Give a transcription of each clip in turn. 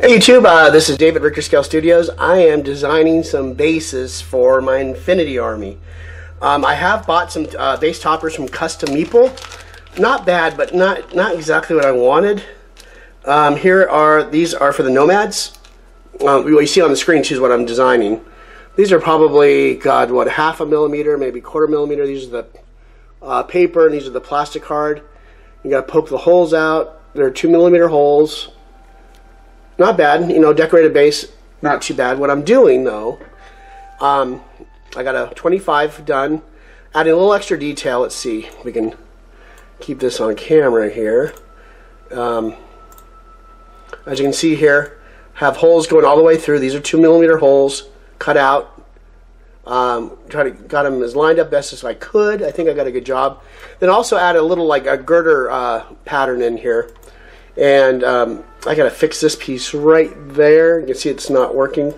Hey YouTube, this is David, Richter Scale Studios. I am designing some bases for my Infinity Army. I have bought some base toppers from Custom Meeple. Not bad, but not exactly what I wanted. These are for the Nomads. What you see on the screen is what I'm designing. These are probably, God, what, half a millimeter, maybe quarter millimeter. These are the paper, and these are the plastic card. You got to poke the holes out. They're 2mm holes. Not bad, you know, decorated base, not too bad. What I'm doing though, I got a 25 done, adding a little extra detail. Let's see if we can keep this on camera here. As you can see here, have holes going all the way through. These are 2mm holes cut out. Got them as lined up best as I could. I think I got a good job. Then also add a little like a girder pattern in here. And I gotta fix this piece right there. You can see it's not working.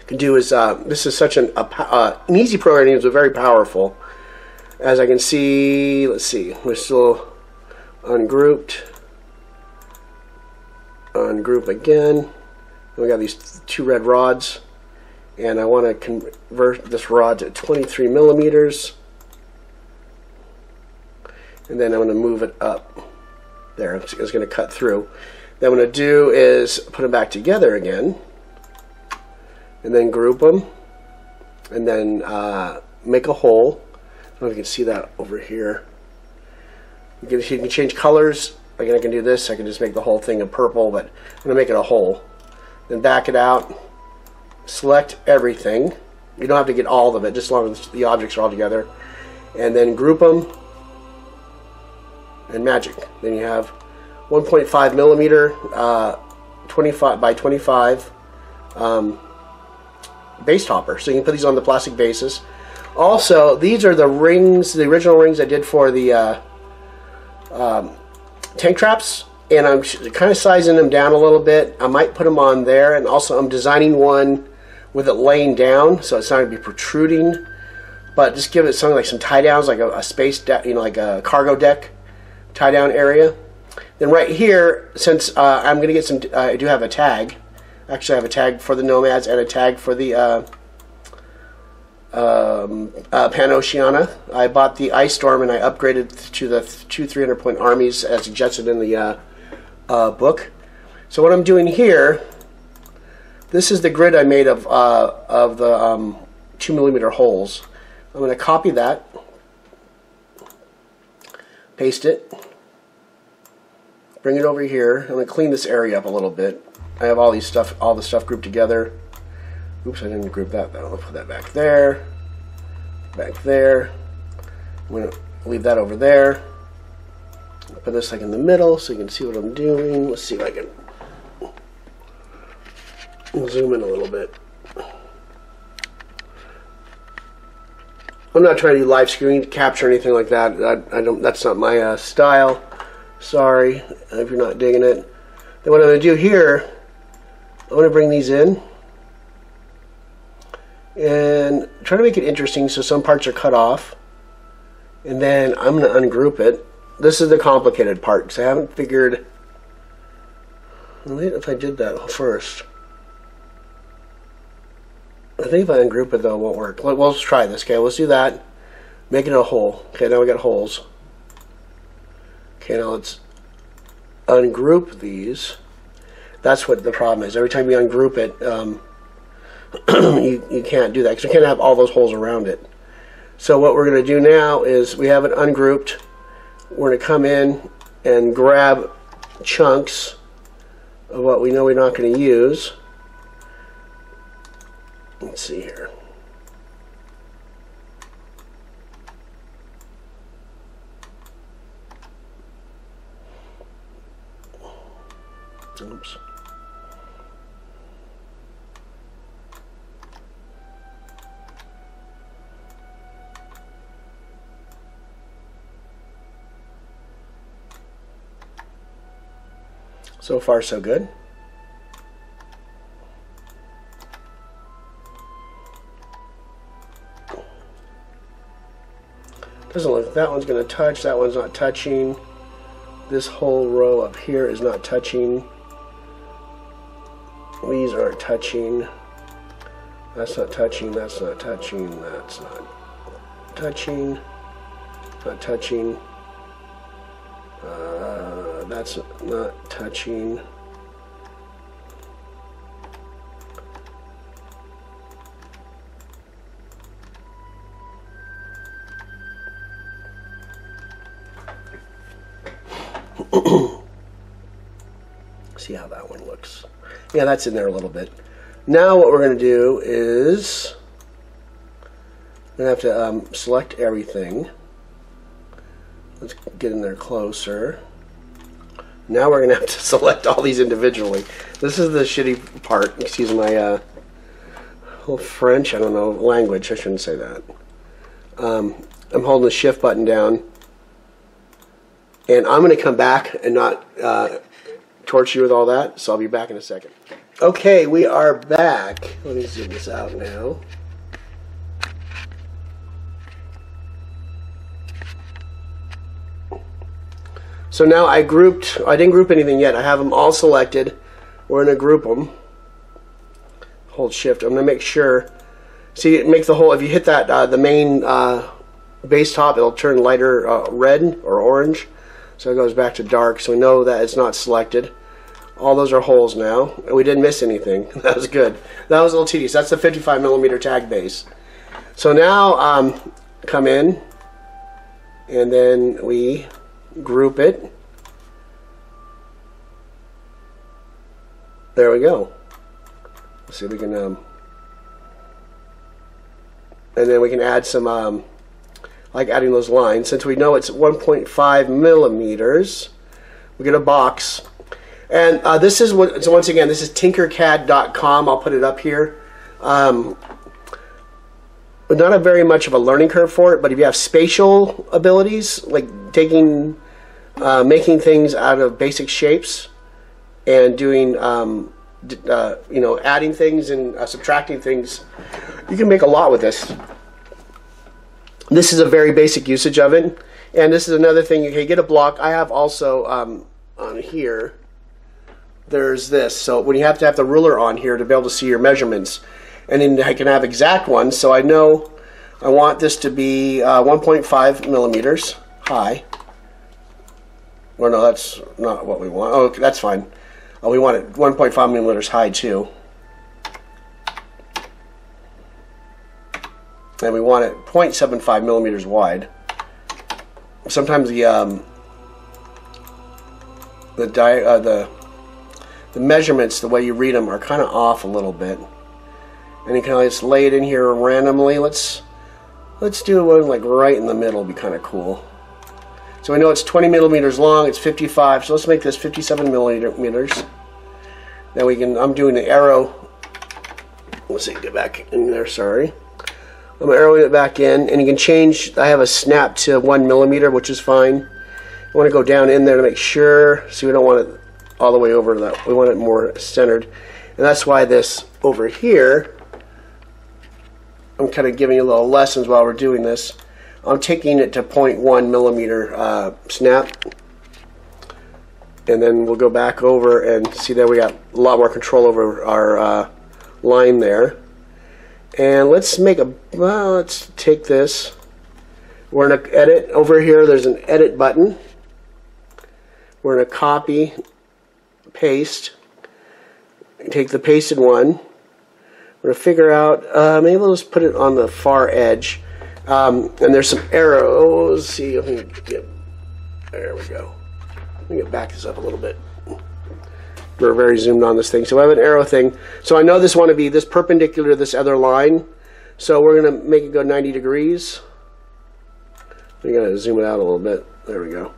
Can do is this is such an easy program. It's very powerful. As I can see, let's see, we're still ungrouped. Ungroup again. And we got these two red rods, and I want to convert this rod to 23mm, and then I'm going to move it up. There, it's going to cut through. Then what I'm going to do is put them back together again, and then group them, and then make a hole. I don't know if you can see that over here. You can change colors. Again, I can do this. I can just make the whole thing a purple, but I'm going to make it a hole. Then back it out. Select everything. You don't have to get all of it, just as long as the objects are all together. And then group them. And magic. Then you have 1.5mm 25 by 25 base topper. So you can put these on the plastic bases. Also, these are the rings, the original rings I did for the tank traps, and I'm kind of sizing them down a little bit. I might put them on there, and also I'm designing one with it laying down, so it's not going to be protruding, but just give it something like some tie downs, like a space deck, you know, like a cargo deck tie down area. Then right here, since I'm going to get some, I do have a tag. Actually, I have a tag for the Nomads and a tag for the Pan-Oceania. I bought the Icestorm and I upgraded to the 200-300 point armies as suggested in the book. So what I'm doing here, this is the grid I made of the 2mm holes. I'm going to copy that, paste it, bring it over here. I'm going to clean this area up a little bit. I have all the stuff grouped together. Oops, I didn't group that. I'll put that back there. Back there. I'm going to leave that over there. Put this like in the middle so you can see what I'm doing. Let's see if I can zoom in a little bit. I'm not trying to do live screen capture or anything like that. I don't. That's not my style. Sorry if you're not digging it. Then what I'm going to do here, I'm going to bring these in and try to make it interesting so some parts are cut off, and then I'm going to ungroup it. This is the complicated part because I haven't figured if I did that first. I think if I ungroup it though, it won't work. Let's try this. Okay, let's do that. Make it a hole. Okay, now we got holes. Okay, now let's ungroup these. That's what the problem is. Every time you ungroup it, you can't do that because you can't have all those holes around it. So what we're going to do now is we have it ungrouped. We're going to come in and grab chunks of what we know we're not going to use. Let's see here. Oops. So far, so good. Doesn't look, that one's going to touch, that one's not touching. This whole row up here is not touching. These are touching. That's not touching, that's not touching, that's not touching, not touching. That's not touching. See how that one looks. Yeah, that's in there a little bit. Now what we're going to do is we're going to have to select everything. Let's get in there closer. Now we're going to have to select all these individually. This is the shitty part. Excuse my little French, I don't know, language. I shouldn't say that. I'm holding the shift button down. And I'm going to come back and not torture you with all that. So I'll be back in a second. Okay, we are back. Let me zoom this out now. So now I didn't group anything yet. I have them all selected. We're going to group them. Hold shift. I'm going to make sure. See, it makes the whole, if you hit that, the main base top, it'll turn lighter red or orange. So it goes back to dark. So we know that it's not selected. All those are holes now. And we didn't miss anything. That was good. That was a little tedious. That's the 55mm tag base. So now come in and then we group it. There we go. Let's see if we can and then we can add some like adding those lines. Since we know it's 1.5 millimeters, we get a box. And this is what, so once again, this is tinkercad.com. I'll put it up here. But not a very much of a learning curve for it, but if you have spatial abilities, like taking, making things out of basic shapes and doing, you know, adding things and subtracting things, you can make a lot with this. This is a very basic usage of it. And this is another thing, you can get a block. I have also on here, there's this. So when you have to have the ruler on here to be able to see your measurements. And then I can have exact ones. So I know I want this to be 1.5 millimeters high. Well, no, that's not what we want. Oh, okay, that's fine. Oh, we want it 1.5 millimeters high too. And we want it 0.75 millimeters wide. Sometimes the measurements, the way you read them, are kind of off a little bit. And you can just lay it in here randomly. Let's do one like right in the middle. Would be kind of cool. So we know it's 20 millimeters long. It's 55. So let's make this 57 millimeters. Then we can. I'm doing the arrow. Let's see. Get back in there. Sorry. I'm arrowing it back in, and you can change. I have a snap to 1 millimeter, which is fine. I want to go down in there to make sure. See, we don't want it all the way over to that. We want it more centered, and that's why this over here. I'm kind of giving you little lessons while we're doing this. I'm taking it to 0.1 millimeter snap, and then we'll go back over and see that we got a lot more control over our line there. And let's make a, well, let's take this. We're going to edit. Over here there's an edit button. We're going to copy, paste, take the pasted one. We're going to figure out, maybe we'll just put it on the far edge. And there's some arrows. See, if we can get, there we go. Let me back this up a little bit. We're very zoomed on this thing. So I have an arrow thing. So I know this want to be this perpendicular to this other line. So we're going to make it go 90 degrees. We're going to zoom it out a little bit. There we go.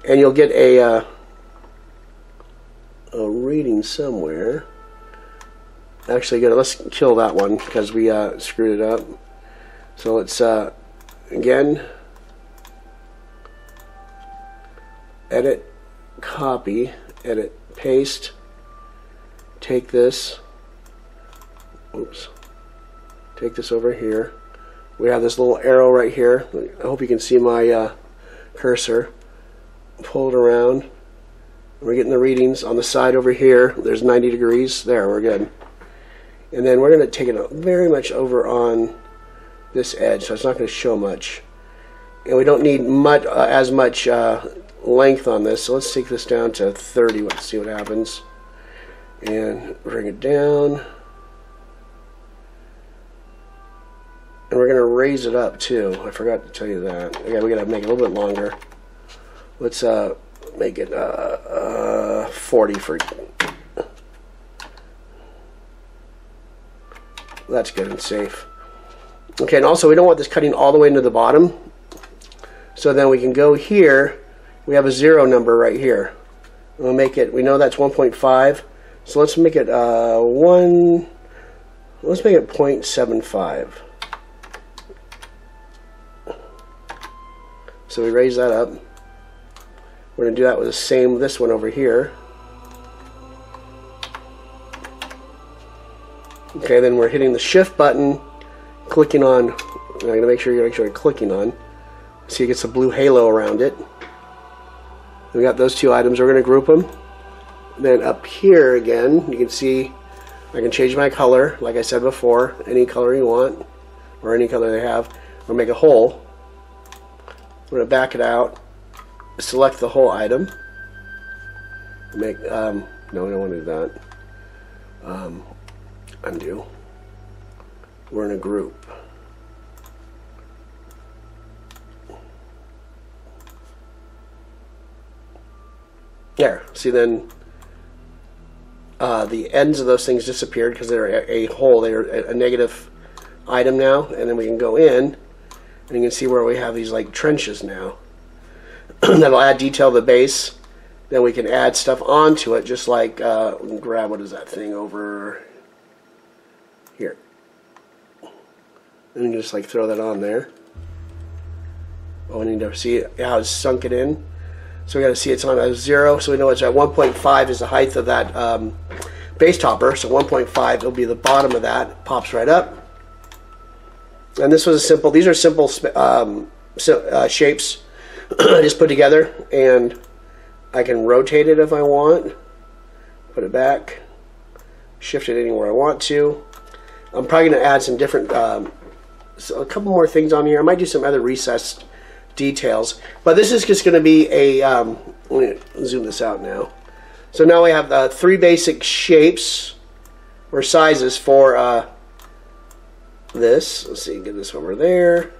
And you'll get a reading somewhere. Actually, let's kill that one because we screwed it up. So let's, again, edit, copy, edit, paste, take this, oops, take this over here. We have this little arrow right here. I hope you can see my cursor. Pull it around, We're getting the readings on the side over here. There's 90 degrees. There, we're good. And then we're going to take it very much over on this edge, so it's not going to show much. And we don't need much, as much length on this, so let's take this down to 30. Let's see what happens. And bring it down. And we're going to raise it up too. I forgot to tell you that. Okay, we got to make it a little bit longer. Let's make it 40 for. That's good and safe. Okay, and also we don't want this cutting all the way into the bottom. So then we can go here. We have a 0 number right here. We'll make it. We know that's 1.5. So let's make it Let's make it 0.75. So we raise that up. We're going to do that with the same, this one over here. Okay, then we're hitting the shift button, clicking on, I'm going to make sure you're actually clicking on, so you get some blue halo around it. We got those two items, we're going to group them. Then up here again, you can see I can change my color, like I said before, any color you want, or any color they have, or make a hole. We're going to back it out, select the whole item, make, no, we don't want to do that, undo. We're in a group. There, see then the ends of those things disappeared because they're a whole, they're a negative item now, and then we can go in and you can see where we have these like trenches now. That'll add detail to the base. Then we can add stuff onto it, just like we can grab, what is that thing over here, and you can just like throw that on there. Oh, we need to see how it's sunk it in. So we got to see it's on a 0, so we know it's at 1.5 is the height of that base topper. So 1.5 will be the bottom of that. It pops right up. And this was a simple. These are simple shapes I just put together, and I can rotate it if I want. Put it back. Shift it anywhere I want to. I'm probably going to add some different, so a couple more things on here. I might do some other recessed details, but this is just going to be a let me zoom this out now. So now we have 3 basic shapes or sizes for this. Let's see, get this over there.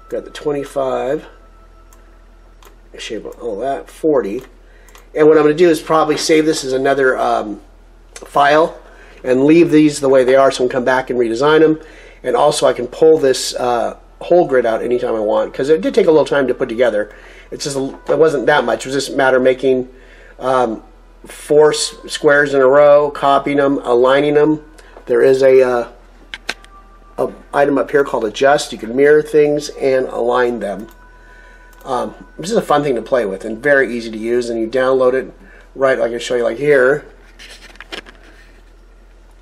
Got the 25 shape of all that, 40, and what I'm going to do is probably save this as another file and leave these the way they are, so I can come back and redesign them. And also I can pull this whole grid out anytime I want, because it did take a little time to put together. It's just it wasn't that much. It was just a matter of making 4 squares in a row, copying them, aligning them. There is a item up here called adjust. You can mirror things and align them. This is a fun thing to play with and very easy to use, and you download it right like I show you, like here.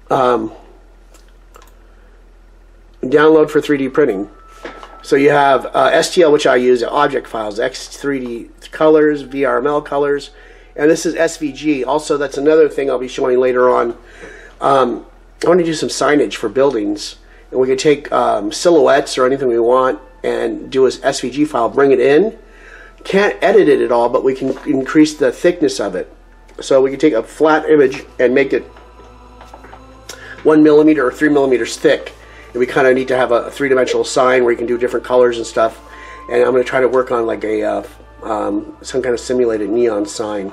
Download for 3D printing. So you have STL, which I use, object files, X3D colors, VRML colors, and this is SVG. Also, that's another thing I'll be showing later on. I want to do some signage for buildings, and we can take silhouettes or anything we want and do a SVG file, bring it in. Can't edit it at all, but we can increase the thickness of it. So we can take a flat image and make it 1 millimeter or 3 millimeters thick. And we kind of need to have a 3-dimensional sign where you can do different colors and stuff. And I'm going to try to work on like a some kind of simulated neon sign.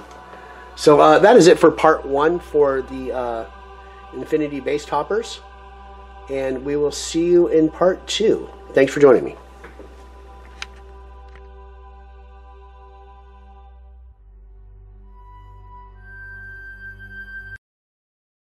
So that is it for part 1 for the Infinity base toppers. And we will see you in part 2. Thanks for joining me.